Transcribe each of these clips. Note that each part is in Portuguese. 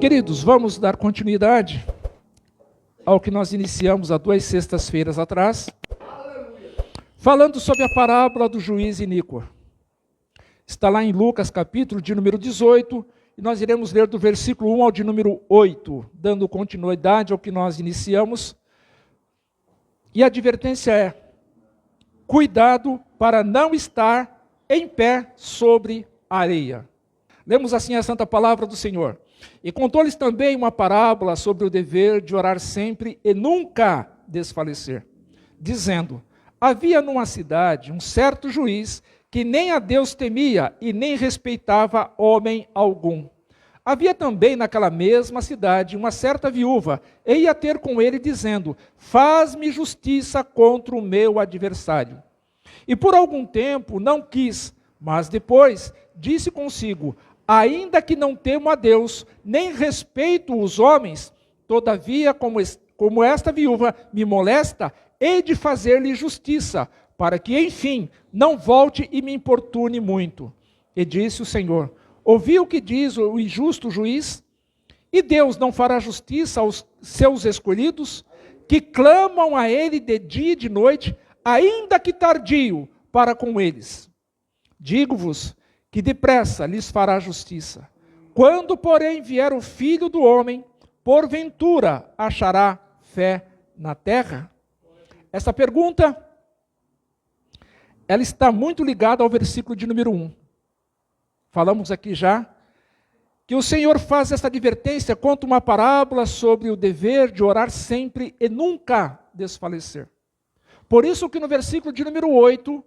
Queridos, vamos dar continuidade ao que nós iniciamos há 2 sextas-feiras atrás, falando sobre a parábola do juiz iníquo. Está lá em Lucas, capítulo de número 18, e nós iremos ler do versículo 1 ao de número 8, dando continuidade ao que nós iniciamos. E a advertência é: cuidado para não estar em pé sobre a areia. Lemos assim a santa palavra do Senhor. E contou-lhes também uma parábola sobre o dever de orar sempre e nunca desfalecer, dizendo: havia numa cidade um certo juiz que nem a Deus temia e nem respeitava homem algum. Havia também naquela mesma cidade uma certa viúva, e ia ter com ele dizendo: faz-me justiça contra o meu adversário. E por algum tempo não quis, mas depois disse consigo: ainda que não temo a Deus, nem respeito os homens, todavia, como esta viúva me molesta, hei de fazer-lhe justiça, para que, enfim, não volte e me importune muito. E disse o Senhor: ouvi o que diz o injusto juiz? E Deus não fará justiça aos seus escolhidos, que clamam a ele de dia e de noite, ainda que tardio, para com eles? Digo-vos que depressa lhes fará justiça. Quando, porém, vier o Filho do Homem, porventura achará fé na terra? Essa pergunta, ela está muito ligada ao versículo de número 1. Falamos aqui já que o Senhor faz essa advertência, conta uma parábola sobre o dever de orar sempre e nunca desfalecer. Por isso que no versículo de número 8,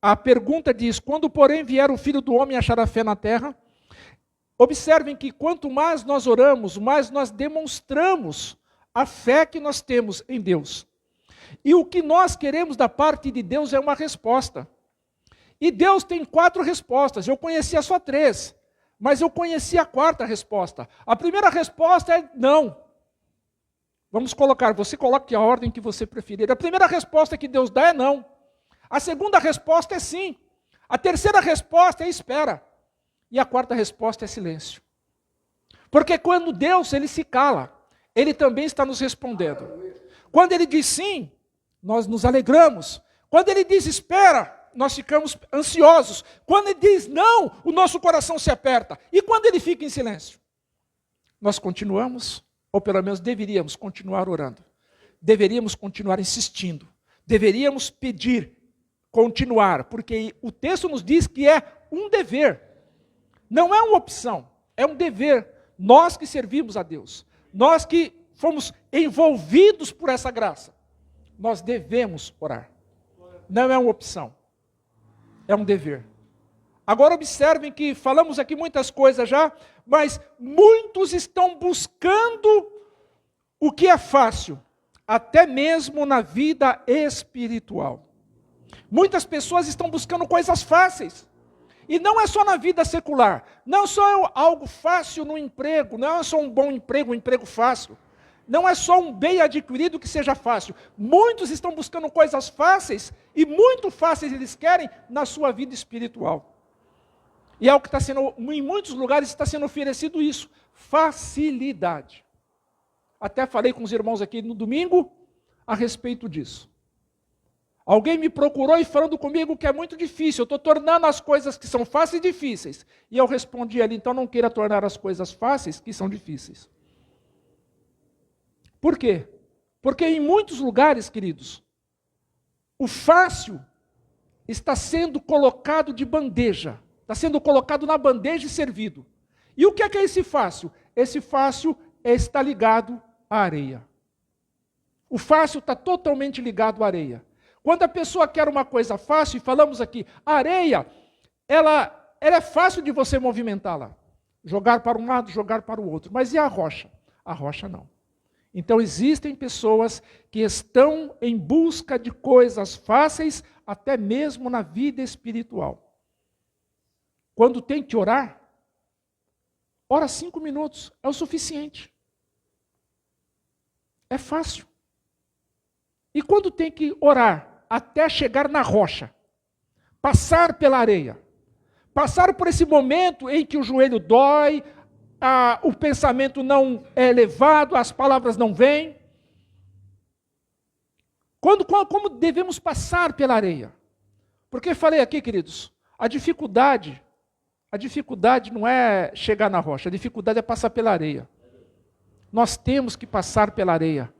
a pergunta diz: quando, porém, vier o Filho do Homem, achará fé na terra? Observem que quanto mais nós oramos, mais nós demonstramos a fé que nós temos em Deus. E o que nós queremos da parte de Deus é uma resposta. E Deus tem 4 respostas. Eu conhecia só 3, mas eu conheci a 4ª resposta. A primeira resposta é não. Vamos colocar, você coloque a ordem que você preferir. A primeira resposta que Deus dá é não. A segunda resposta é sim. A terceira resposta é espera. E a 4ª resposta é silêncio. Porque quando Deus ele se cala, Ele também está nos respondendo. Quando Ele diz sim, nós nos alegramos. Quando Ele diz espera, nós ficamos ansiosos. Quando Ele diz não, o nosso coração se aperta. E quando Ele fica em silêncio? Nós continuamos, ou pelo menos deveríamos continuar orando. Deveríamos continuar insistindo. Deveríamos pedir, continuar, porque o texto nos diz que é um dever. Não é uma opção, é um dever. Nós que servimos a Deus, nós que fomos envolvidos por essa graça, nós devemos orar. Não é uma opção, é um dever. Agora observem que falamos aqui muitas coisas já, mas muitos estão buscando o que é fácil, até mesmo na vida espiritual. Muitas pessoas estão buscando coisas fáceis. E não é só na vida secular. Não é só algo fácil no emprego. Não é só um bom emprego, um emprego fácil. Não é só um bem adquirido que seja fácil. Muitos estão buscando coisas fáceis, e muito fáceis eles querem na sua vida espiritual. E é o que está sendo, em muitos lugares está sendo oferecido isso. Facilidade. Até falei com os irmãos aqui no domingo a respeito disso. Alguém me procurou e falando comigo que é muito difícil, eu estou tornando as coisas que são fáceis difíceis. E eu respondi ali: então não queira tornar as coisas fáceis que são difíceis. Por quê? Porque em muitos lugares, queridos, o fácil está sendo colocado de bandeja. Está sendo colocado na bandeja e servido. E o que é esse fácil? Esse fácil está ligado à areia. O fácil está totalmente ligado à areia. Quando a pessoa quer uma coisa fácil, e falamos aqui, a areia, ela é fácil de você movimentá-la. Jogar para um lado, jogar para o outro. Mas e a rocha? A rocha não. Então existem pessoas que estão em busca de coisas fáceis, até mesmo na vida espiritual. Quando tem que orar, ora 5 minutos, é o suficiente. É fácil. E quando tem que orar, até chegar na rocha, passar pela areia, passar por esse momento em que o joelho dói, o pensamento não é elevado, as palavras não vêm. Como devemos passar pela areia? Porque falei aqui, queridos, a dificuldade não é chegar na rocha, a dificuldade é passar pela areia. Nós temos que passar pela areia.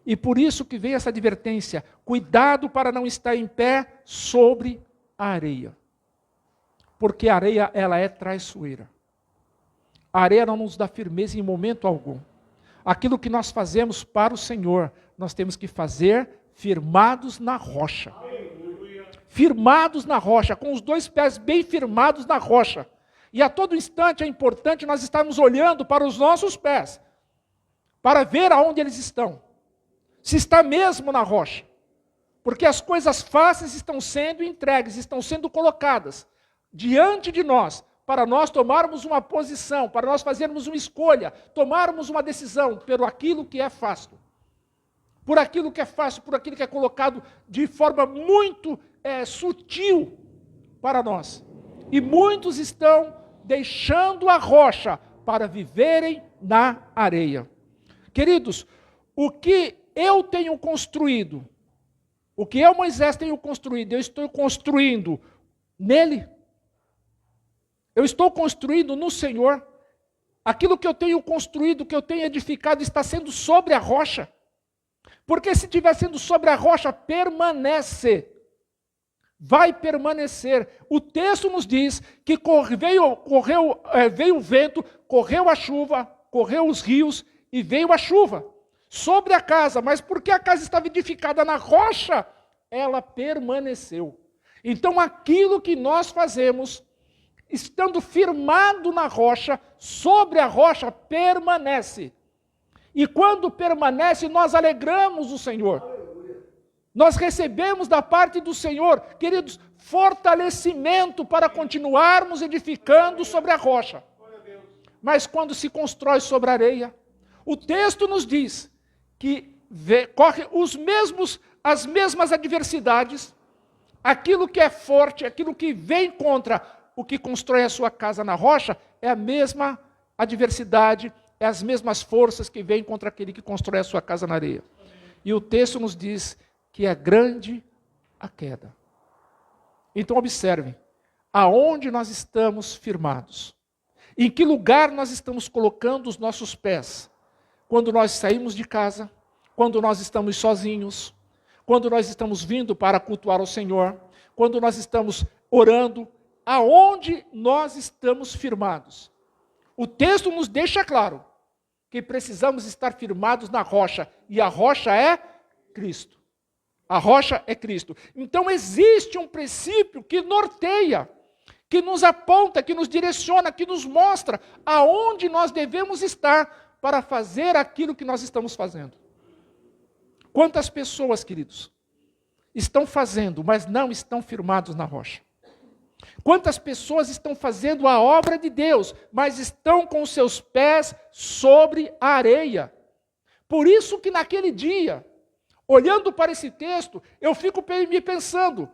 E por isso que vem essa advertência, cuidado para não estar em pé sobre a areia. Porque a areia, ela é traiçoeira. A areia não nos dá firmeza em momento algum. Aquilo que nós fazemos para o Senhor, nós temos que fazer firmados na rocha. Firmados na rocha, com os dois pés bem firmados na rocha. E a todo instante é importante nós estarmos olhando para os nossos pés, para ver aonde eles estão. Se está mesmo na rocha. Porque as coisas fáceis estão sendo entregues, estão sendo colocadas diante de nós, para nós tomarmos uma posição, para nós fazermos uma escolha, tomarmos uma decisão pelo aquilo que é fácil. Por aquilo que é fácil, por aquilo que é colocado de forma muito sutil para nós. E muitos estão deixando a rocha para viverem na areia. Queridos, o que eu tenho construído, o que eu, Moisés, tenho construído, eu estou construindo nele. Eu estou construindo no Senhor. Aquilo que eu tenho construído, que eu tenho edificado, está sendo sobre a rocha. Porque se estiver sendo sobre a rocha, permanece. Vai permanecer. O texto nos diz que veio o vento, correu a chuva, correu os rios e veio a chuva sobre a casa. Mas porque a casa estava edificada na rocha, ela permaneceu. Então aquilo que nós fazemos, estando firmado na rocha, sobre a rocha, permanece. E quando permanece, nós alegramos o Senhor. Nós recebemos da parte do Senhor, queridos, fortalecimento para continuarmos edificando sobre a rocha. Mas quando se constrói sobre a areia, o texto nos diz que corre as mesmas adversidades, aquilo que é forte, aquilo que vem contra o que constrói a sua casa na rocha, é a mesma adversidade, é as mesmas forças que vêm contra aquele que constrói a sua casa na areia. E o texto nos diz que é grande a queda. Então observem, aonde nós estamos firmados? Em que lugar nós estamos colocando os nossos pés? Quando nós saímos de casa, quando nós estamos sozinhos, quando nós estamos vindo para cultuar o Senhor, quando nós estamos orando, aonde nós estamos firmados? O texto nos deixa claro que precisamos estar firmados na rocha, e a rocha é Cristo. A rocha é Cristo. Então existe um princípio que norteia, que nos aponta, que nos direciona, que nos mostra aonde nós devemos estar para fazer aquilo que nós estamos fazendo. Quantas pessoas, queridos, estão fazendo, mas não estão firmados na rocha? Quantas pessoas estão fazendo a obra de Deus, mas estão com os seus pés sobre a areia? Por isso que naquele dia, olhando para esse texto, eu fico pensando,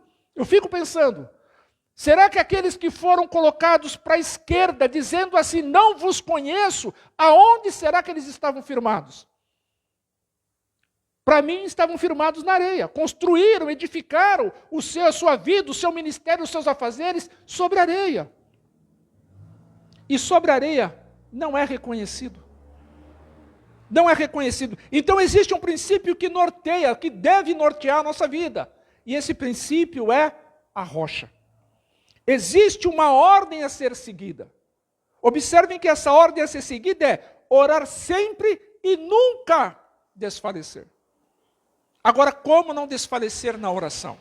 será que aqueles que foram colocados para a esquerda, dizendo assim, não vos conheço, aonde será que eles estavam firmados? Para mim, estavam firmados na areia, construíram, edificaram a sua vida, o seu ministério, os seus afazeres sobre a areia. E sobre a areia não é reconhecido. Não é reconhecido. Então existe um princípio que norteia, que deve nortear a nossa vida. E esse princípio é a rocha. Existe uma ordem a ser seguida. Observem que essa ordem a ser seguida é orar sempre e nunca desfalecer. Agora, como não desfalecer na oração?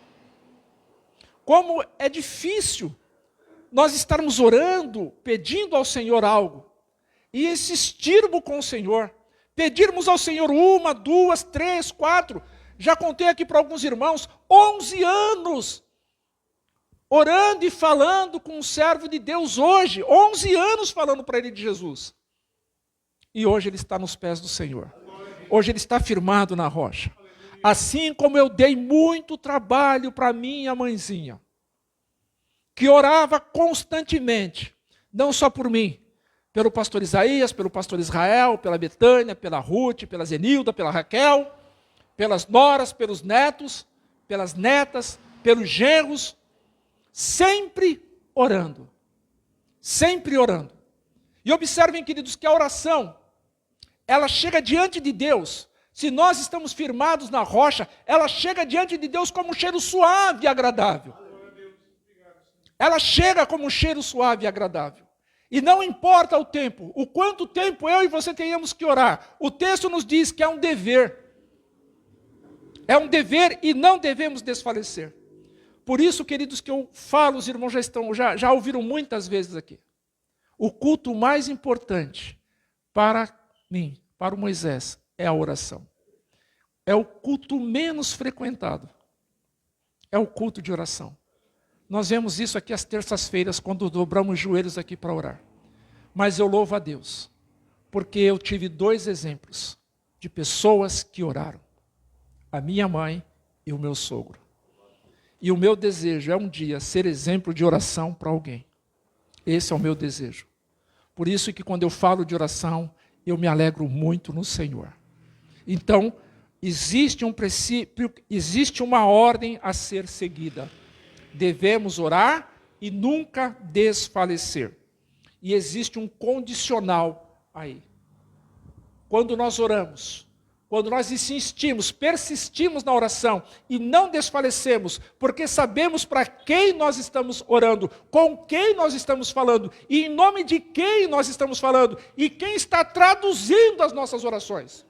Como é difícil nós estarmos orando, pedindo ao Senhor algo, e insistirmos com o Senhor, pedirmos ao Senhor 1, 2, 3, 4, já contei aqui para alguns irmãos, 11 anos, orando e falando com um servo de Deus hoje, 11 anos falando para ele de Jesus. E hoje ele está nos pés do Senhor. Hoje ele está firmado na rocha. Assim como eu dei muito trabalho para minha mãezinha, que orava constantemente, não só por mim, Pelo pastor Isaías, pelo pastor Israel, pela Betânia, pela Ruth, pela Zenilda, pela Raquel, pelas noras, pelos netos, pelas netas, pelos genros, sempre orando. Sempre orando. E observem, queridos, que a oração, ela chega diante de Deus. Se nós estamos firmados na rocha, ela chega diante de Deus como um cheiro suave e agradável. Ela chega como um cheiro suave e agradável. E não importa o tempo, o quanto tempo eu e você tenhamos que orar. O texto nos diz que é um dever. É um dever e não devemos desfalecer. Por isso, queridos, que eu falo, os irmãos já ouviram muitas vezes aqui. O culto mais importante para mim, para o Moisés, é a oração. É o culto menos frequentado. É o culto de oração. Nós vemos isso aqui às terças-feiras, quando dobramos os joelhos aqui para orar. Mas eu louvo a Deus, porque eu tive 2 exemplos de pessoas que oraram. A minha mãe e o meu sogro. E o meu desejo é um dia ser exemplo de oração para alguém. Esse é o meu desejo. Por isso que quando eu falo de oração, eu me alegro muito no Senhor. Então, existe um princípio, existe uma ordem a ser seguida. Devemos orar e nunca desfalecer. E existe um condicional aí. Quando nós oramos, quando nós insistimos, persistimos na oração e não desfalecemos, porque sabemos para quem nós estamos orando, com quem nós estamos falando, e em nome de quem nós estamos falando, e quem está traduzindo as nossas orações.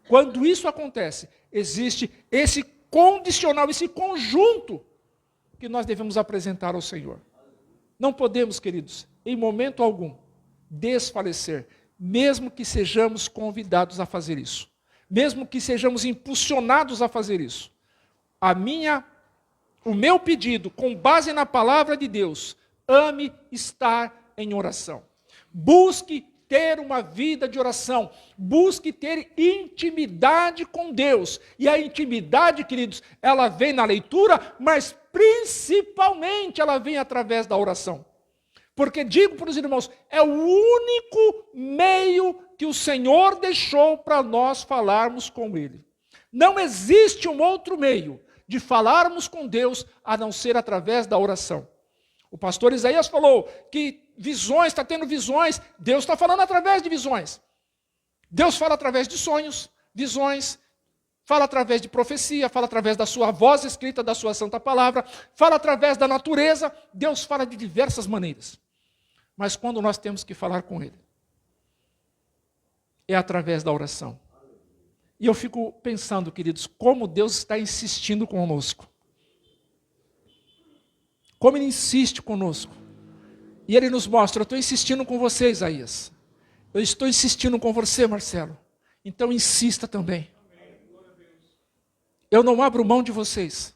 Quando isso acontece, existe esse condicional, esse conjunto que nós devemos apresentar ao Senhor. Não podemos, queridos, em momento algum, desfalecer, mesmo que sejamos convidados a fazer isso. Mesmo que sejamos impulsionados a fazer isso. O meu pedido, com base na palavra de Deus, ame estar em oração. Busque ter uma vida de oração. Busque ter intimidade com Deus. E a intimidade, queridos, ela vem na leitura, mas principalmente ela vem através da oração. Porque digo para os irmãos, é o único meio que o Senhor deixou para nós falarmos com Ele. Não existe um outro meio de falarmos com Deus a não ser através da oração. O pastor Isaías falou que visões, está tendo visões, Deus está falando através de visões. Deus fala através de sonhos, visões, fala através de profecia, fala através da sua voz escrita, da sua santa palavra, fala através da natureza, Deus fala de diversas maneiras. Mas quando nós temos que falar com Ele, é através da oração. E eu fico pensando, queridos, como Deus está insistindo conosco. Como Ele insiste conosco. E Ele nos mostra, eu estou insistindo com você, Isaías. Eu estou insistindo com você, Marcelo. Então insista também. Eu não abro mão de vocês.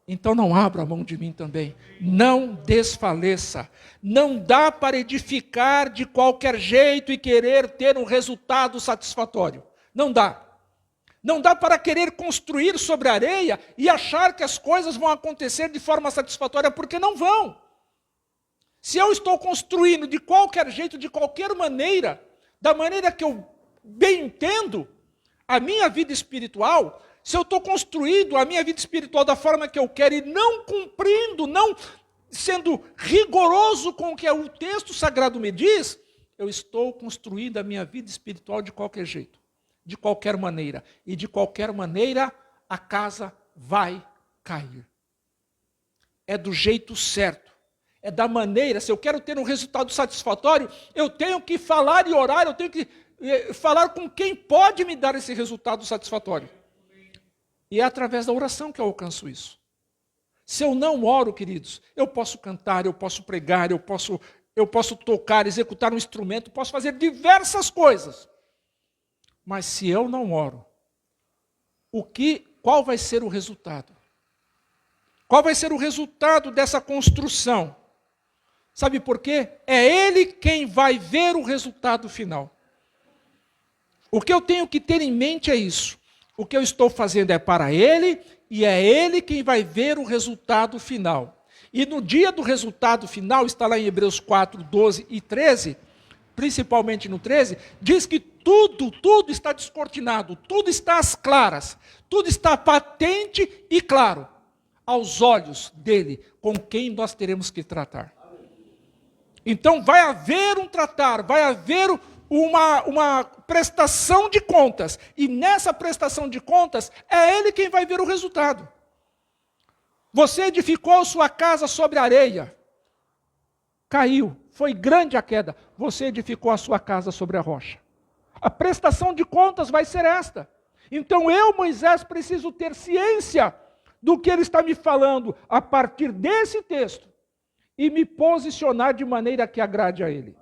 Então não abra a mão de mim também. Não desfaleça. Não dá para edificar de qualquer jeito e querer ter um resultado satisfatório. Não dá. Não dá para querer construir sobre a areia e achar que as coisas vão acontecer de forma satisfatória, porque não vão. Se eu estou construindo de qualquer jeito, de qualquer maneira, da maneira que eu bem entendo, a minha vida espiritual, se eu estou construindo a minha vida espiritual da forma que eu quero e não cumprindo, não sendo rigoroso com o que o texto sagrado me diz, eu estou construindo a minha vida espiritual de qualquer jeito, de qualquer maneira. E de qualquer maneira a casa vai cair. É do jeito certo. É da maneira, se eu quero ter um resultado satisfatório, eu tenho que falar e orar, eu tenho que falar com quem pode me dar esse resultado satisfatório. E é através da oração que eu alcanço isso. Se eu não oro, queridos, eu posso cantar, eu posso pregar, eu posso tocar, executar um instrumento, posso fazer diversas coisas. Mas se eu não oro, qual vai ser o resultado? Qual vai ser o resultado dessa construção? Sabe por quê? É Ele quem vai ver o resultado final. O que eu tenho que ter em mente é isso. O que eu estou fazendo é para Ele, e é Ele quem vai ver o resultado final. E no dia do resultado final, está lá em Hebreus 4, 12 e 13, principalmente no 13, diz que tudo está descortinado, tudo está às claras, tudo está patente e claro, aos olhos dele, com quem nós teremos que tratar. Então vai haver um tratar, vai haver uma prestação de contas, e nessa prestação de contas, é ele quem vai ver o resultado. Você edificou sua casa sobre areia, caiu, foi grande a queda, você edificou a sua casa sobre a rocha. A prestação de contas vai ser esta. Então eu, Moisés, preciso ter ciência do que ele está me falando a partir desse texto e me posicionar de maneira que agrade a ele.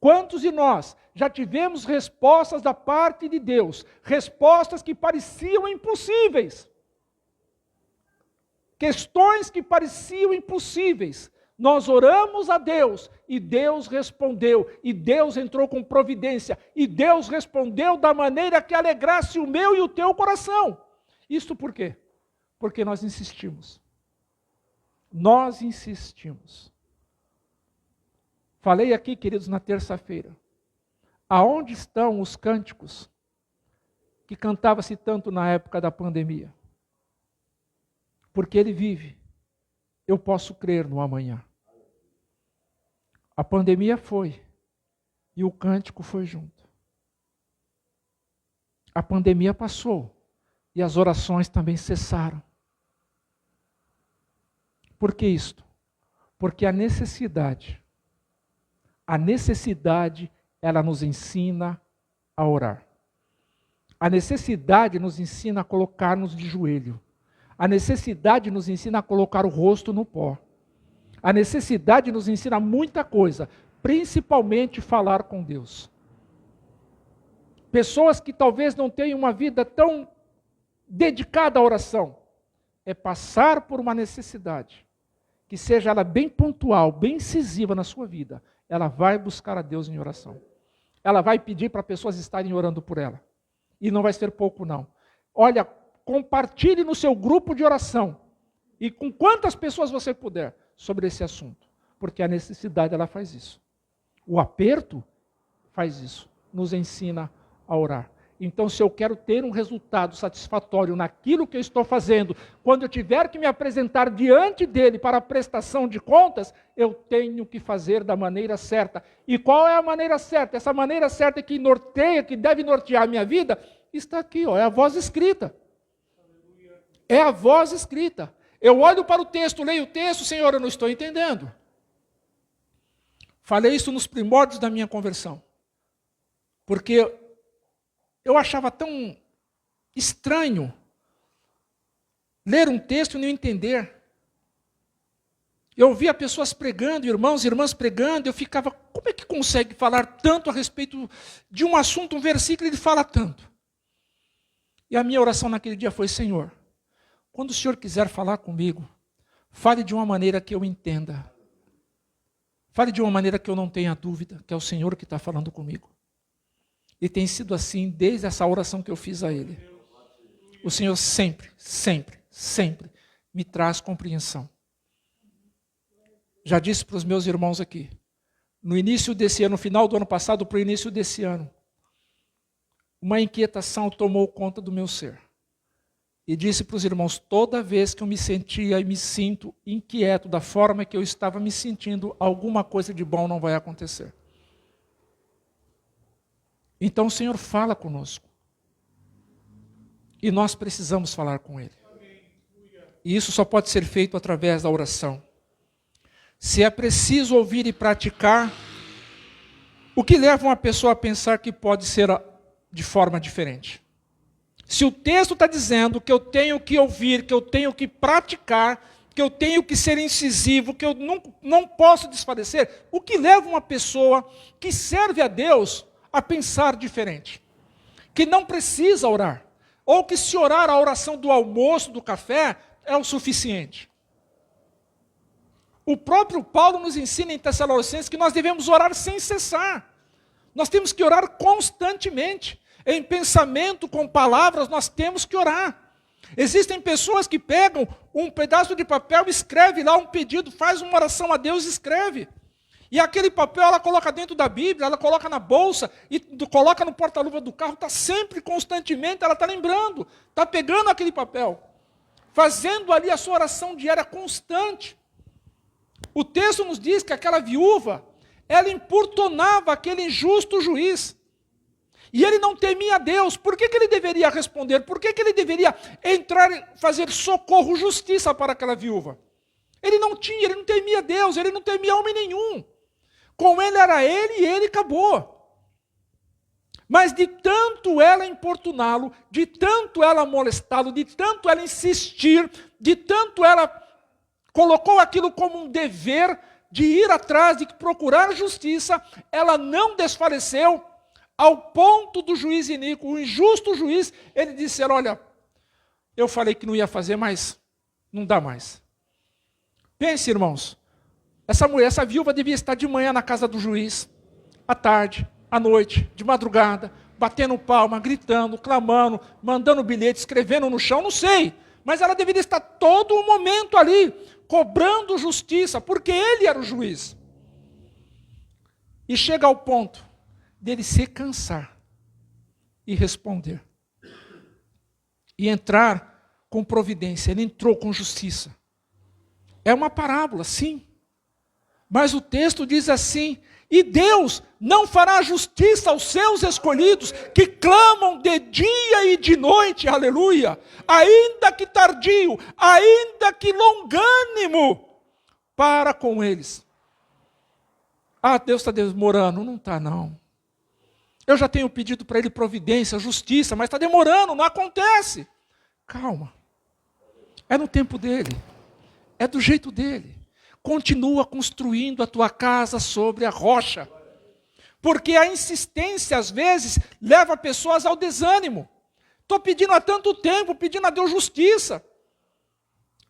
Quantos de nós já tivemos respostas da parte de Deus, respostas que pareciam impossíveis, questões que pareciam impossíveis, nós oramos a Deus e Deus respondeu, e Deus entrou com providência, e Deus respondeu da maneira que alegrasse o meu e o teu coração. Isto por quê? Porque nós insistimos. Nós insistimos. Falei aqui, queridos, na terça-feira. Aonde estão os cânticos que cantava-se tanto na época da pandemia? Porque ele vive. Eu posso crer no amanhã. A pandemia foi, e o cântico foi junto. A pandemia passou, e as orações também cessaram. Por que isto? Porque a necessidade, ela nos ensina a orar. A necessidade nos ensina a colocar-nos de joelho. A necessidade nos ensina a colocar o rosto no pó. A necessidade nos ensina muita coisa, principalmente falar com Deus. Pessoas que talvez não tenham uma vida tão dedicada à oração, é passar por uma necessidade, que seja ela bem pontual, bem incisiva na sua vida, ela vai buscar a Deus em oração. Ela vai pedir para pessoas estarem orando por ela. E não vai ser pouco não. Olha, compartilhe no seu grupo de oração, e com quantas pessoas você puder, sobre esse assunto. Porque a necessidade, ela faz isso. O aperto faz isso. Nos ensina a orar. Então, se eu quero ter um resultado satisfatório naquilo que eu estou fazendo, quando eu tiver que me apresentar diante dele para a prestação de contas, eu tenho que fazer da maneira certa. E qual é a maneira certa? Essa maneira certa que norteia, que deve nortear a minha vida, está aqui, ó, é a voz escrita. É a voz escrita. Eu olho para o texto, leio o texto, Senhor, eu não estou entendendo. Falei isso nos primórdios da minha conversão. Porque eu achava tão estranho ler um texto e não entender. Eu ouvia pessoas pregando, irmãos e irmãs pregando, eu ficava, como é que consegue falar tanto a respeito de um assunto, um versículo, ele fala tanto? E a minha oração naquele dia foi, Senhor, quando o Senhor quiser falar comigo, fale de uma maneira que eu entenda. Fale de uma maneira que eu não tenha dúvida, que é o Senhor que está falando comigo. E tem sido assim desde essa oração que eu fiz a Ele. O Senhor sempre, sempre, sempre me traz compreensão. Já disse para os meus irmãos aqui, no início desse ano, no final do ano passado para o início desse ano, uma inquietação tomou conta do meu ser. E disse para os irmãos, toda vez que eu me sentia e me sinto inquieto da forma que eu estava me sentindo, alguma coisa de bom não vai acontecer. Então o Senhor fala conosco. E nós precisamos falar com Ele. E isso só pode ser feito através da oração. Se é preciso ouvir e praticar, o que leva uma pessoa a pensar que pode ser de forma diferente? Se o texto está dizendo que eu tenho que ouvir, que eu tenho que praticar, que eu tenho que ser incisivo, que eu não posso desfalecer, o que leva uma pessoa que serve a Deus a pensar diferente? Que não precisa orar, ou que se orar a oração do almoço, do café, é o suficiente. O próprio Paulo nos ensina em Tessalonicenses que nós devemos orar sem cessar. Nós temos que orar constantemente. Em pensamento, com palavras, nós temos que orar. Existem pessoas que pegam um pedaço de papel, escreve lá um pedido, faz uma oração a Deus e escreve. E aquele papel ela coloca dentro da Bíblia, ela coloca na bolsa, e coloca no porta-luva do carro, está sempre, constantemente, ela está lembrando, está pegando aquele papel, fazendo ali a sua oração diária constante. O texto nos diz que aquela viúva, ela importunava aquele injusto juiz. E ele não temia Deus. Por que ele deveria responder? Por que ele deveria entrar e fazer socorro, justiça para aquela viúva? Ele não temia Deus, ele não temia homem nenhum. Com ele era ele e ele acabou. Mas de tanto ela importuná-lo, de tanto ela molestá-lo, de tanto ela insistir, de tanto ela colocou aquilo como um dever de ir atrás, de procurar justiça, ela não desfaleceu, ao ponto do juiz iníquo, o injusto juiz, ele disse, olha, eu falei que não ia fazer, mas não dá mais. Pense, irmãos, essa viúva devia estar de manhã na casa do juiz, à tarde, à noite, de madrugada, batendo palma, gritando, clamando, mandando bilhete, escrevendo no chão, não sei, mas ela deveria estar todo o momento ali, cobrando justiça, porque ele era o juiz. E chega ao ponto dele se cansar e responder. E entrar com providência. Ele entrou com justiça. É uma parábola, sim. Mas o texto diz assim, e Deus não fará justiça aos seus escolhidos, que clamam de dia e de noite, aleluia, ainda que tardio, ainda que longânimo, para com eles. Ah, Deus está demorando. Não está, não. Eu já tenho pedido para ele providência, justiça, mas está demorando, não acontece. Calma. É no tempo dele. É do jeito dele. Continua construindo a tua casa sobre a rocha. Porque a insistência, às vezes, leva pessoas ao desânimo. Estou pedindo há tanto tempo, pedindo a Deus justiça.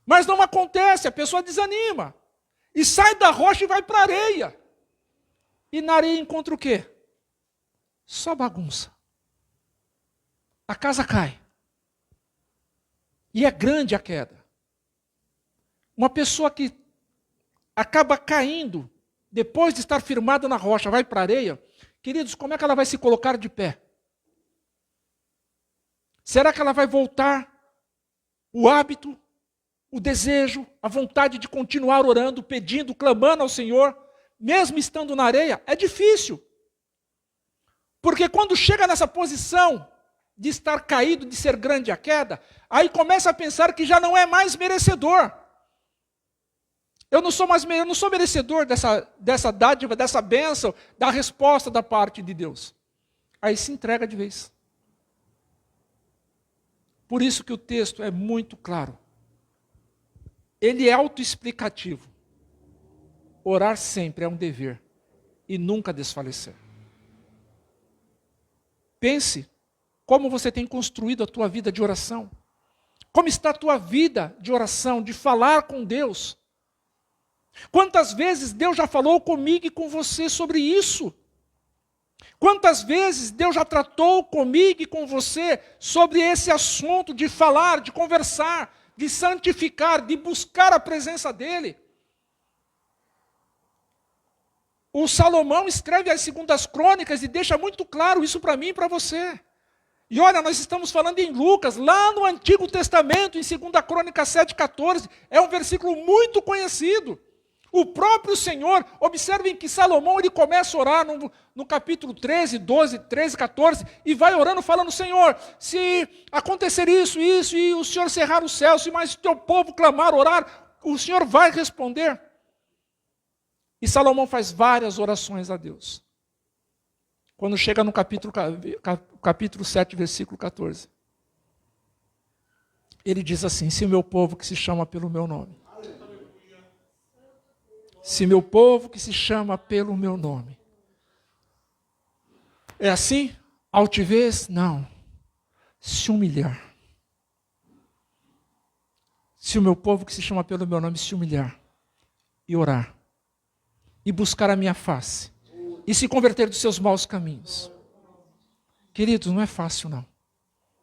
Mas não acontece, a pessoa desanima. E sai da rocha e vai para a areia. E na areia encontra o quê? Só bagunça. A casa cai. E é grande a queda. Uma pessoa que acaba caindo, depois de estar firmada na rocha, vai para a areia, queridos, como é que ela vai se colocar de pé? Será que ela vai voltar o hábito, o desejo, a vontade de continuar orando, pedindo, clamando ao Senhor, mesmo estando na areia? É difícil. Porque quando chega nessa posição de estar caído, de ser grande a queda, aí começa a pensar que já não é mais merecedor. Eu não sou merecedor dessa dádiva, dessa bênção, da resposta da parte de Deus. Aí se entrega de vez. Por isso que o texto é muito claro. Ele é autoexplicativo. Orar sempre é um dever e nunca desfalecer. Pense como você tem construído a tua vida de oração. Como está a tua vida de oração, de falar com Deus. Quantas vezes Deus já falou comigo e com você sobre isso? Quantas vezes Deus já tratou comigo e com você sobre esse assunto de falar, de conversar, de santificar, de buscar a presença dEle? O Salomão escreve as 2 Crônicas e deixa muito claro isso para mim e para você. E olha, nós estamos falando em Lucas, lá no Antigo Testamento, em 2 Crônicas 7,14, é um versículo muito conhecido. O próprio Senhor, observem que Salomão ele começa a orar no capítulo 13, 12, 13, 14, e vai orando falando, Senhor, se acontecer isso, e o Senhor cerrar o céu, se mais teu povo clamar, orar, o Senhor vai responder. E Salomão faz várias orações a Deus. Quando chega no capítulo 7, versículo 14. Ele diz assim, se o meu povo que se chama pelo meu nome. Se meu povo que se chama pelo meu nome. É assim? Altivez? Não. Se humilhar. Se o meu povo que se chama pelo meu nome se humilhar. E orar. E buscar a minha face. E se converter dos seus maus caminhos. Queridos, não é fácil não.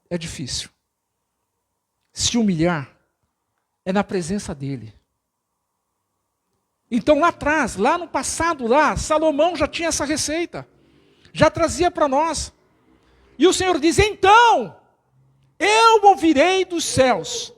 É difícil. Se humilhar é na presença dEle. Então lá atrás, lá no passado, Salomão já tinha essa receita. Já trazia para nós. E o Senhor diz, então, eu ouvirei dos céus.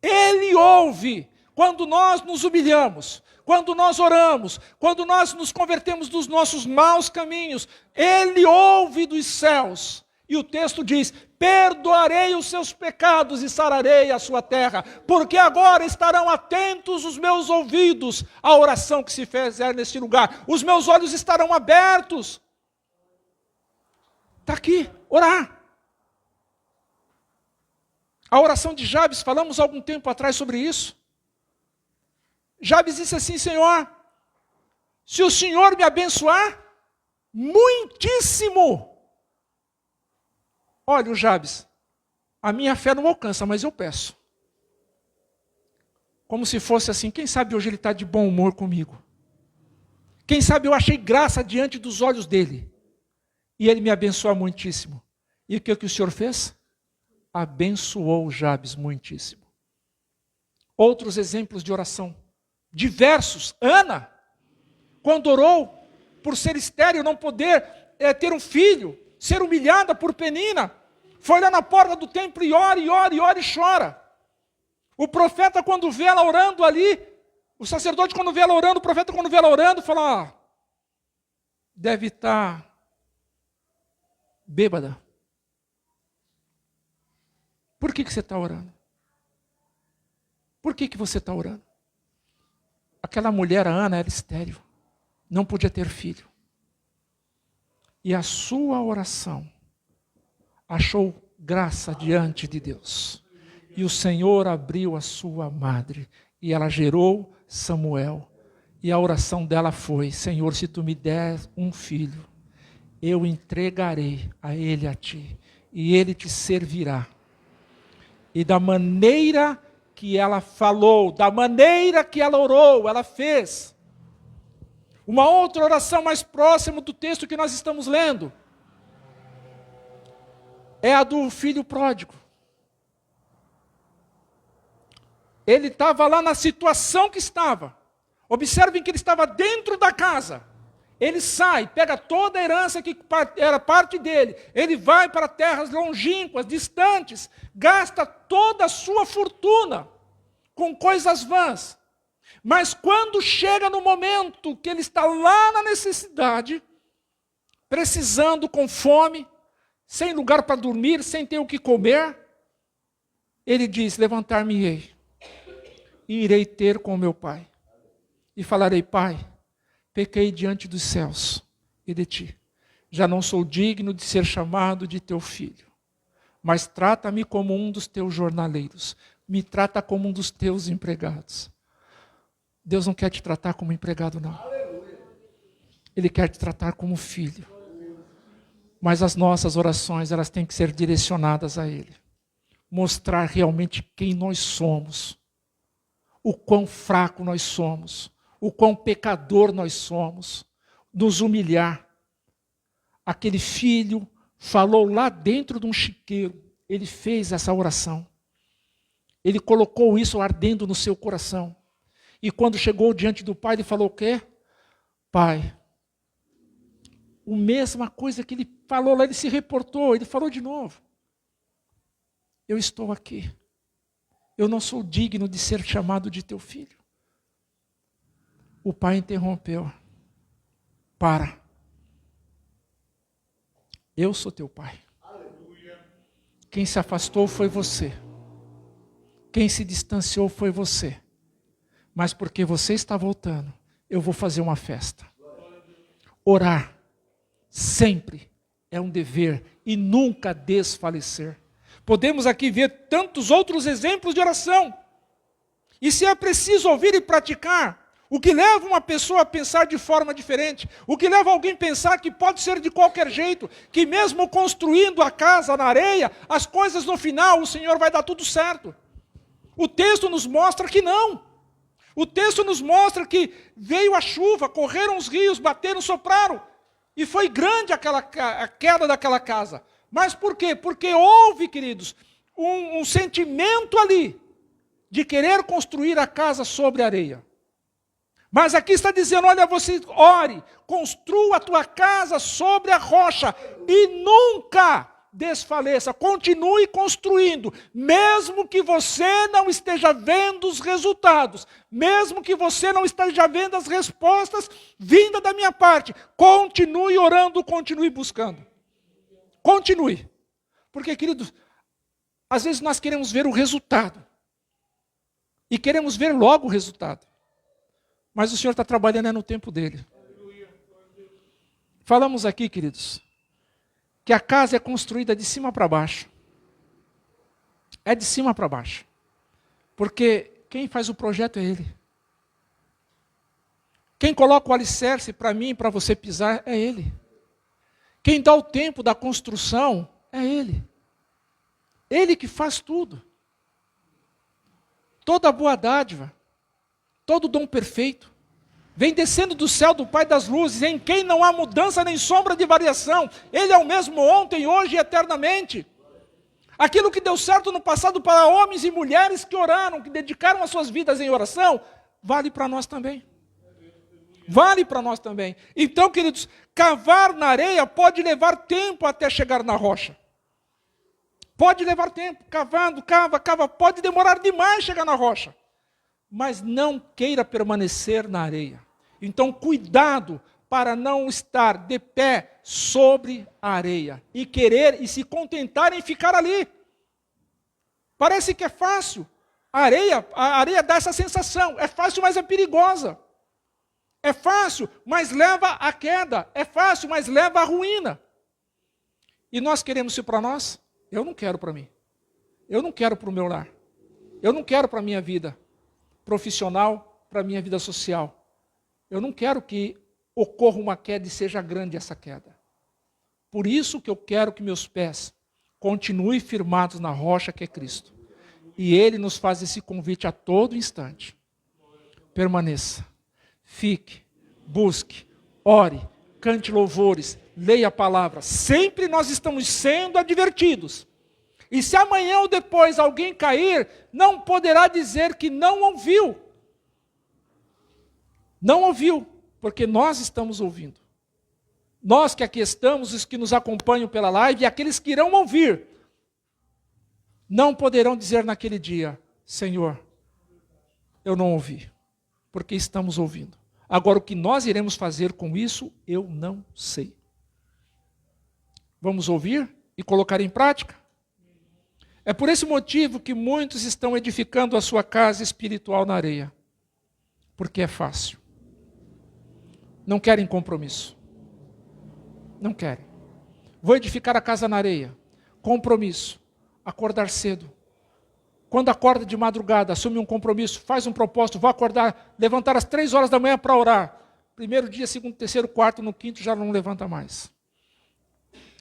Ele ouve quando nós nos humilhamos, quando nós oramos, quando nós nos convertemos dos nossos maus caminhos. Ele ouve dos céus. E o texto diz, perdoarei os seus pecados e sararei a sua terra, porque agora estarão atentos os meus ouvidos à oração que se fizer neste lugar. Os meus olhos estarão abertos. Está aqui, orar. A oração de Jabes, falamos algum tempo atrás sobre isso. Jabes disse assim, Senhor, se o Senhor me abençoar, muitíssimo. Olha, o Jabes, a minha fé não alcança, mas eu peço. Como se fosse assim, quem sabe hoje ele está de bom humor comigo. Quem sabe eu achei graça diante dos olhos dele. E ele me abençoa muitíssimo. E o que o Senhor fez? Abençoou Jabes muitíssimo. Outros exemplos de oração. Diversos. Ana, quando orou por ser estéril, não poder ter um filho, ser humilhada por Penina, foi lá na porta do templo e ora, e ora, e ora, e chora. O profeta, quando vê ela orando ali, o sacerdote, quando vê ela orando, o profeta, quando vê ela orando, fala, deve estar bêbada. Por que você está orando? Por que você está orando? Aquela mulher, a Ana, era estéril. Não podia ter filho. E a sua oração achou graça diante de Deus. E o Senhor abriu a sua madre. E ela gerou Samuel. E a oração dela foi, Senhor, se tu me der um filho, eu entregarei a ele a ti. E ele te servirá. E da maneira que ela falou, da maneira que ela orou, ela fez. Uma outra oração mais próxima do texto que nós estamos lendo é a do filho pródigo. Ele estava lá na situação que estava. Observem que ele estava dentro da casa. Ele sai, pega toda a herança que era parte dele. Ele vai para terras longínquas, distantes. Gasta toda a sua fortuna com coisas vãs. Mas quando chega no momento que ele está lá na necessidade, precisando, com fome, sem lugar para dormir, sem ter o que comer, ele diz, levantar-me-ei, e irei ter com meu pai. E falarei, Pai, pequei diante dos céus e de ti. Já não sou digno de ser chamado de teu filho. Mas trata-me como um dos teus jornaleiros. Me trata como um dos teus empregados. Deus não quer te tratar como empregado, não. Ele quer te tratar como filho. Mas as nossas orações, elas têm que ser direcionadas a Ele. Mostrar realmente quem nós somos. O quão fraco nós somos. O quão pecador nós somos. Nos humilhar. Aquele filho falou lá dentro de um chiqueiro. Ele fez essa oração. Ele colocou isso ardendo no seu coração. E quando chegou diante do pai, ele falou o quê? Pai, a mesma coisa que ele falou lá, ele se reportou, ele falou de novo. Eu estou aqui. Eu não sou digno de ser chamado de teu filho. O pai interrompeu. Para. Eu sou teu pai. Quem se afastou foi você. Quem se distanciou foi você. Mas porque você está voltando, eu vou fazer uma festa. Orar sempre é um dever e nunca desfalecer. Podemos aqui ver tantos outros exemplos de oração. E se é preciso ouvir e praticar, o que leva uma pessoa a pensar de forma diferente, o que leva alguém a pensar que pode ser de qualquer jeito, que mesmo construindo a casa na areia, as coisas no final, o Senhor vai dar tudo certo. O texto nos mostra que não. O texto nos mostra que veio a chuva, correram os rios, bateram, sopraram. E foi grande a queda daquela casa. Mas por quê? Porque houve, queridos, um sentimento ali de querer construir a casa sobre a areia. Mas aqui está dizendo, olha, você ore, construa a tua casa sobre a rocha e nunca desfaleça, continue construindo, mesmo que você não esteja vendo os resultados, mesmo que você não esteja vendo as respostas vindas da minha parte, continue orando, continue buscando. Continue. Porque, queridos, às vezes nós queremos ver o resultado. E queremos ver logo o resultado. Mas o Senhor está trabalhando no tempo dele. Falamos aqui, queridos, que a casa é construída de cima para baixo. É de cima para baixo. Porque quem faz o projeto é Ele. Quem coloca o alicerce para mim e para você pisar é Ele. Quem dá o tempo da construção é Ele. Ele que faz tudo. Toda boa dádiva, todo dom perfeito, vem descendo do céu do Pai das luzes, em quem não há mudança nem sombra de variação. Ele é o mesmo ontem, hoje e eternamente. Aquilo que deu certo no passado para homens e mulheres que oraram, que dedicaram as suas vidas em oração, vale para nós também. Vale para nós também. Então, queridos, cavar na areia pode levar tempo até chegar na rocha. Pode levar tempo, cavando, cava, pode demorar demais chegar na rocha. Mas não queira permanecer na areia. Então, cuidado para não estar de pé sobre a areia e querer e se contentar em ficar ali. Parece que é fácil. A areia dá essa sensação. É fácil, mas é perigosa. É fácil, mas leva à queda. É fácil, mas leva à ruína. E nós queremos isso para nós? Eu não quero para mim. Eu não quero para o meu lar. Eu não quero para a minha vida profissional, para a minha vida social. Eu não quero que ocorra uma queda e seja grande essa queda. Por isso que eu quero que meus pés continuem firmados na rocha que é Cristo. E Ele nos faz esse convite a todo instante. Permaneça, fique, busque, ore, cante louvores, leia a palavra. Sempre nós estamos sendo advertidos. E se amanhã ou depois alguém cair, não poderá dizer que não ouviu. Não ouviu, porque nós estamos ouvindo. Nós que aqui estamos, os que nos acompanham pela live, e aqueles que irão ouvir, não poderão dizer naquele dia, Senhor, eu não ouvi, porque estamos ouvindo. Agora, o que nós iremos fazer com isso, eu não sei. Vamos ouvir e colocar em prática? É por esse motivo que muitos estão edificando a sua casa espiritual na areia. Porque é fácil. Não querem compromisso. Não querem. Vou edificar a casa na areia. Compromisso. Acordar cedo. Quando acorda de madrugada, assume um compromisso, faz um propósito, vou acordar, levantar às 3 horas da manhã para orar. Primeiro dia, segundo, terceiro, quarto, no quinto já não levanta mais.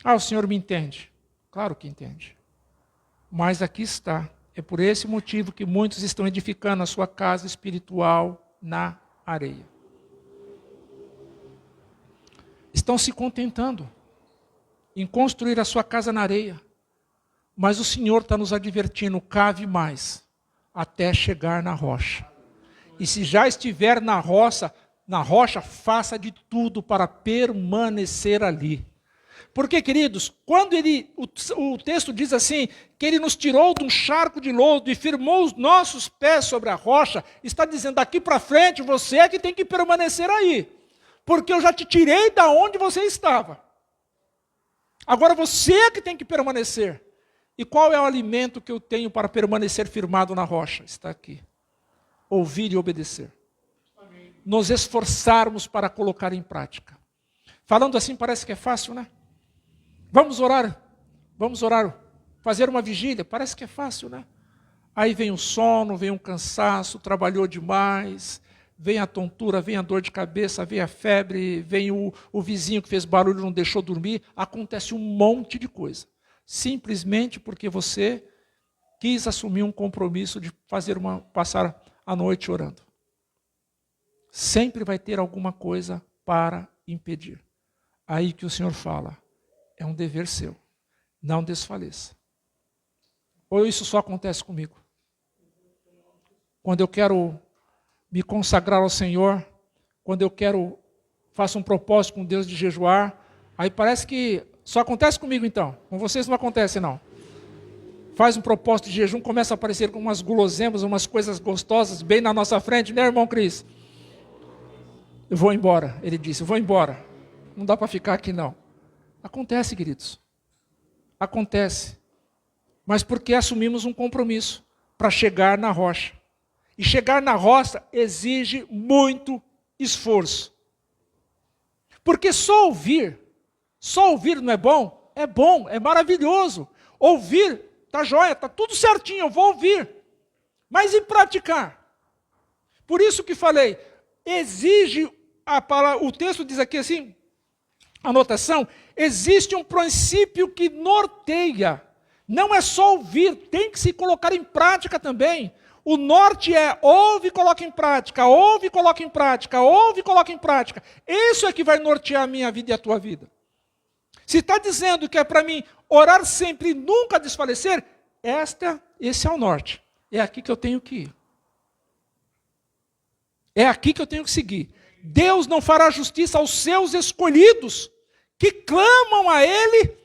Ah, o Senhor me entende. Claro que entende. Mas aqui está. É por esse motivo que muitos estão edificando a sua casa espiritual na areia. Estão se contentando em construir a sua casa na areia. Mas o Senhor está nos advertindo, cave mais, até chegar na rocha. E se já estiver na rocha, faça de tudo para permanecer ali. Porque, queridos, quando o texto diz assim, que Ele nos tirou de um charco de lodo e firmou os nossos pés sobre a rocha, está dizendo, daqui para frente, você é que tem que permanecer aí. Porque eu já te tirei da onde você estava. Agora você é que tem que permanecer. E qual é o alimento que eu tenho para permanecer firmado na rocha? Está aqui. Ouvir e obedecer. Amém. Nos esforçarmos para colocar em prática. Falando assim parece que é fácil, né? Vamos orar, fazer uma vigília, parece que é fácil, né? Aí vem o sono, vem o cansaço, trabalhou demais, vem a tontura, vem a dor de cabeça, vem a febre, vem o vizinho que fez barulho e não deixou dormir, acontece um monte de coisa. Simplesmente porque você quis assumir um compromisso de passar a noite orando. Sempre vai ter alguma coisa para impedir. Aí que o Senhor fala, é um dever seu, não desfaleça. Ou isso só acontece comigo? Quando eu quero me consagrar ao Senhor, quando eu faço um propósito com Deus de jejuar, aí parece que só acontece comigo então. Com vocês não acontece não. Faz um propósito de jejum, começa a aparecer com umas guloseimas, umas coisas gostosas bem na nossa frente, né, irmão Cris? Eu vou embora, ele disse, eu vou embora. Não dá para ficar aqui não. Acontece, queridos. Acontece. Mas porque assumimos um compromisso para chegar na rocha. E chegar na rocha exige muito esforço. Porque só ouvir não é bom? É bom, é maravilhoso. Ouvir, tá joia, tá tudo certinho, eu vou ouvir. Mas e praticar? Por isso que falei, exige, o texto diz aqui assim, anotação, existe um princípio que norteia. Não é só ouvir, tem que se colocar em prática também. O norte é ouve e coloca em prática, ouve e coloca em prática, ouve e coloca em prática. Isso é que vai nortear a minha vida e a tua vida. Se está dizendo que é para mim orar sempre e nunca desfalecer, esse é o norte. É aqui que eu tenho que ir. É aqui que eu tenho que seguir. Deus não fará justiça aos seus escolhidos, que clamam a Ele,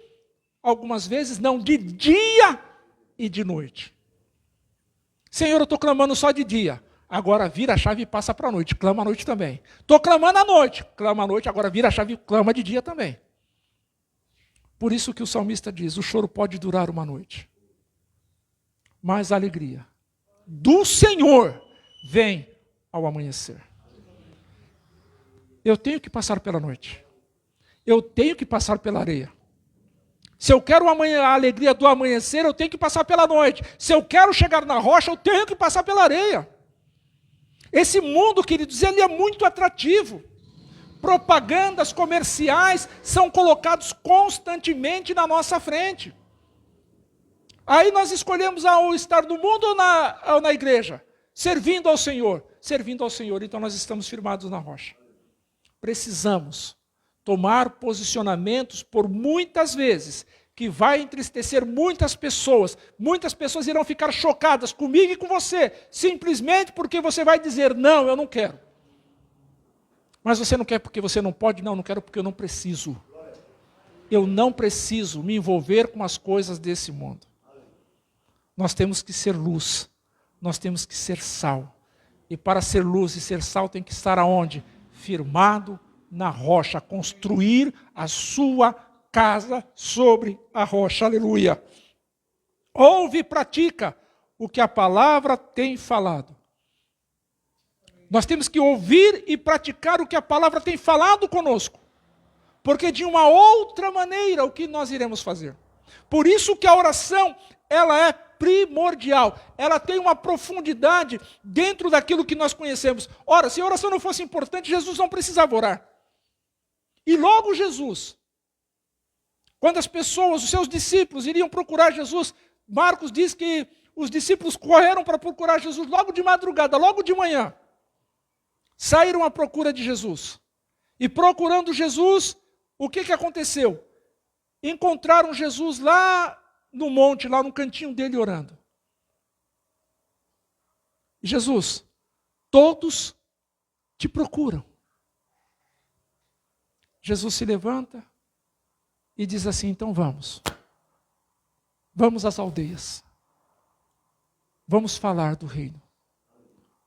algumas vezes não, de dia e de noite. Senhor, eu estou clamando só de dia. Agora vira a chave e passa para a noite. Clama à noite também. Estou clamando à noite. Clama à noite, agora vira a chave e clama de dia também. Por isso que o salmista diz, o choro pode durar uma noite. Mas a alegria do Senhor vem ao amanhecer. Eu tenho que passar pela noite. Eu tenho que passar pela areia. Se eu quero a alegria do amanhecer, eu tenho que passar pela noite. Se eu quero chegar na rocha, eu tenho que passar pela areia. Esse mundo, queridos, ele é muito atrativo. Propagandas comerciais são colocados constantemente na nossa frente. Aí nós escolhemos ao estar no mundo ou na igreja? Servindo ao Senhor. Servindo ao Senhor, então nós estamos firmados na rocha. Precisamos tomar posicionamentos por muitas vezes, que vai entristecer muitas pessoas. Muitas pessoas irão ficar chocadas comigo e com você, simplesmente porque você vai dizer, não, eu não quero. Mas você não quer porque você não pode? Não, não quero porque eu não preciso. Eu não preciso me envolver com as coisas desse mundo. Nós temos que ser luz, nós temos que ser sal. E para ser luz e ser sal tem que estar aonde? Firmado na rocha, construir a sua casa sobre a rocha, aleluia. Ouve e pratica o que a palavra tem falado. Nós temos que ouvir e praticar o que a palavra tem falado conosco. Porque de uma outra maneira, o que nós iremos fazer? Por isso que a oração, ela é primordial. Ela tem uma profundidade dentro daquilo que nós conhecemos. Ora, se a oração não fosse importante, Jesus não precisava orar. E logo Jesus, quando as pessoas, os seus discípulos, iriam procurar Jesus, Marcos diz que os discípulos correram para procurar Jesus logo de madrugada, logo de manhã. Saíram à procura de Jesus. E procurando Jesus, o que aconteceu? Encontraram Jesus lá no monte, lá no cantinho dele orando. Jesus, todos te procuram. Jesus se levanta e diz assim, então vamos. Vamos às aldeias. Vamos falar do reino.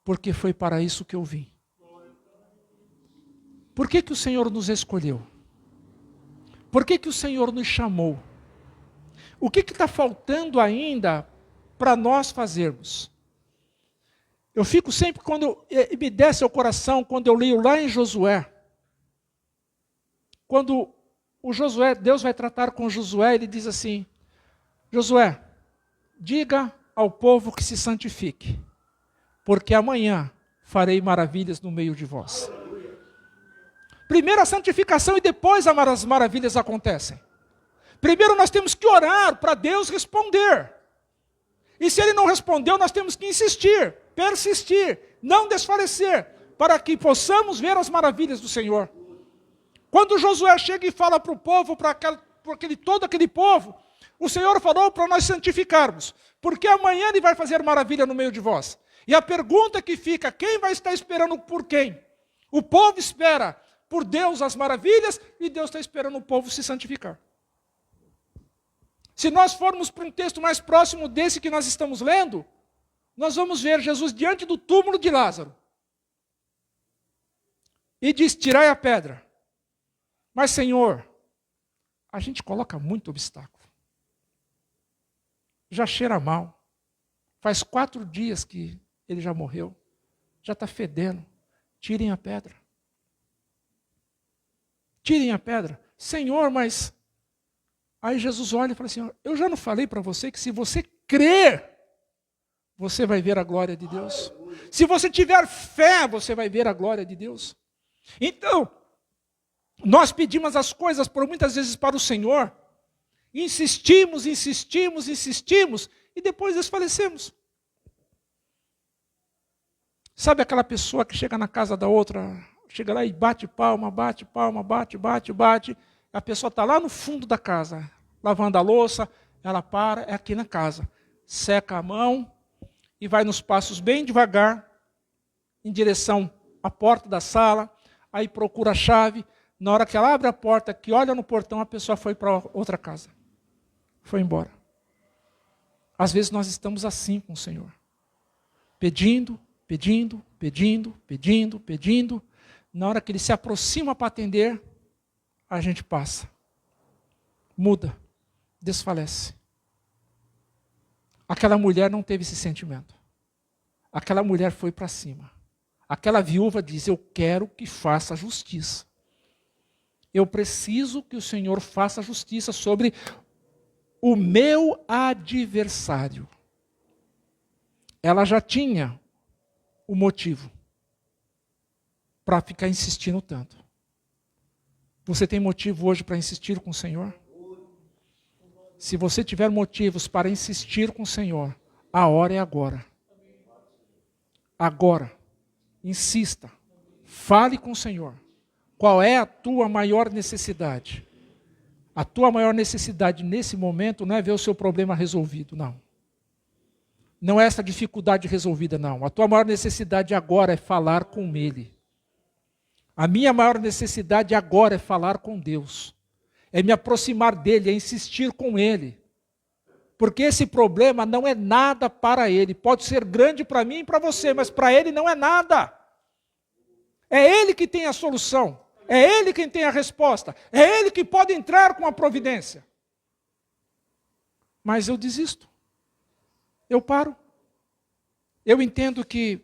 Porque foi para isso que eu vim. Por que o Senhor nos escolheu? Por que o Senhor nos chamou? O que está faltando ainda para nós fazermos? Eu fico sempre, quando me desce ao coração, quando eu leio lá em Josué, quando o Josué, Deus vai tratar com Josué, ele diz assim, Josué, diga ao povo que se santifique, porque amanhã farei maravilhas no meio de vós. Primeiro a santificação e depois as maravilhas acontecem. Primeiro nós temos que orar para Deus responder. E se Ele não respondeu, nós temos que insistir, persistir, não desfalecer, para que possamos ver as maravilhas do Senhor. Quando Josué chega e fala para o povo, para todo aquele povo, o Senhor falou para nós santificarmos, porque amanhã Ele vai fazer maravilha no meio de vós. E a pergunta que fica, quem vai estar esperando por quem? O povo espera por Deus as maravilhas e Deus está esperando o povo se santificar. Se nós formos para um texto mais próximo desse que nós estamos lendo, nós vamos ver Jesus diante do túmulo de Lázaro. E diz, tirai a pedra. Mas, Senhor, a gente coloca muito obstáculo. Já cheira mal. Faz 4 dias que ele já morreu. Já está fedendo. Tirem a pedra. Tirem a pedra. Senhor, mas... Aí Jesus olha e fala assim, eu já não falei para você que se você crer, você vai ver a glória de Deus. Se você tiver fé, você vai ver a glória de Deus. Então, nós pedimos as coisas por muitas vezes para o Senhor, insistimos, e depois desfalecemos. Sabe aquela pessoa que chega na casa da outra, chega lá e bate palma, bate, a pessoa está lá no fundo da casa, lavando a louça, ela para, é aqui na casa, seca a mão e vai nos passos bem devagar, em direção à porta da sala, aí procura a chave, na hora que ela abre a porta, que olha no portão, a pessoa foi para outra casa, foi embora. Às vezes nós estamos assim com o Senhor, pedindo, na hora que Ele se aproxima para atender, a gente passa, muda, desfalece. Aquela mulher não teve esse sentimento. Aquela mulher foi para cima. Aquela viúva diz, eu quero que faça justiça. Eu preciso que o Senhor faça justiça sobre o meu adversário. Ela já tinha o motivo para ficar insistindo tanto. Você tem motivo hoje para insistir com o Senhor? Se você tiver motivos para insistir com o Senhor, a hora é agora. Agora. Insista. Fale com o Senhor. Qual é a tua maior necessidade? A tua maior necessidade nesse momento não é ver o seu problema resolvido, não. Não é essa dificuldade resolvida, não. A tua maior necessidade agora é falar com Ele. A minha maior necessidade agora é falar com Deus. É me aproximar dEle, é insistir com Ele. Porque esse problema não é nada para Ele. Pode ser grande para mim e para você, mas para Ele não é nada. É Ele que tem a solução. É Ele quem tem a resposta. É Ele que pode entrar com a providência. Mas eu desisto. Eu paro. Eu entendo que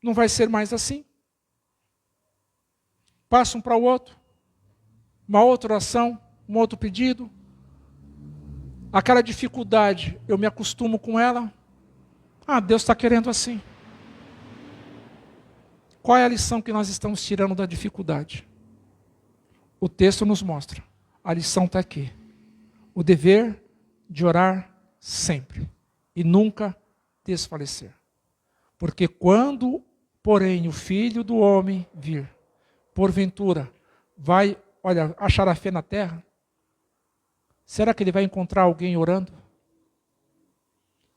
não vai ser mais assim. Passo um para o outro, uma outra oração, um outro pedido. Aquela dificuldade, eu me acostumo com ela. Deus está querendo assim. Qual é a lição que nós estamos tirando da dificuldade? O texto nos mostra. A lição está aqui. O dever de orar sempre e nunca desfalecer. Porque quando, porém, o Filho do Homem vir, porventura, vai, achar a fé na terra? Será que ele vai encontrar alguém orando?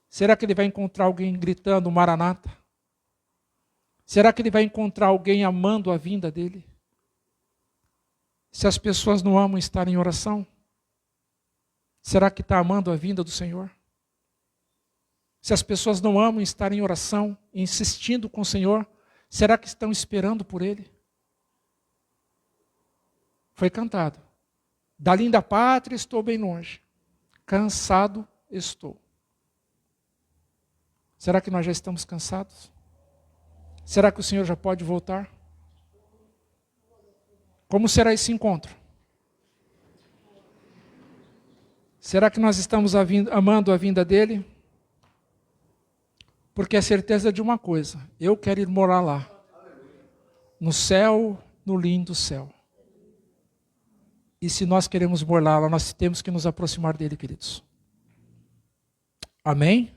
Será que ele vai encontrar alguém gritando Maranata? Será que ele vai encontrar alguém amando a vinda dele? Se as pessoas não amam estar em oração, será que está amando a vinda do Senhor? Se as pessoas não amam estar em oração, insistindo com o Senhor, será que estão esperando por Ele? Foi cantado. Da linda pátria estou bem longe. Cansado estou. Será que nós já estamos cansados? Será que o Senhor já pode voltar? Como será esse encontro? Será que nós estamos amando a vinda dEle? Porque é certeza de uma coisa. Eu quero ir morar lá. No céu, no lindo céu. E se nós queremos morar lá, nós temos que nos aproximar dele, queridos. Amém?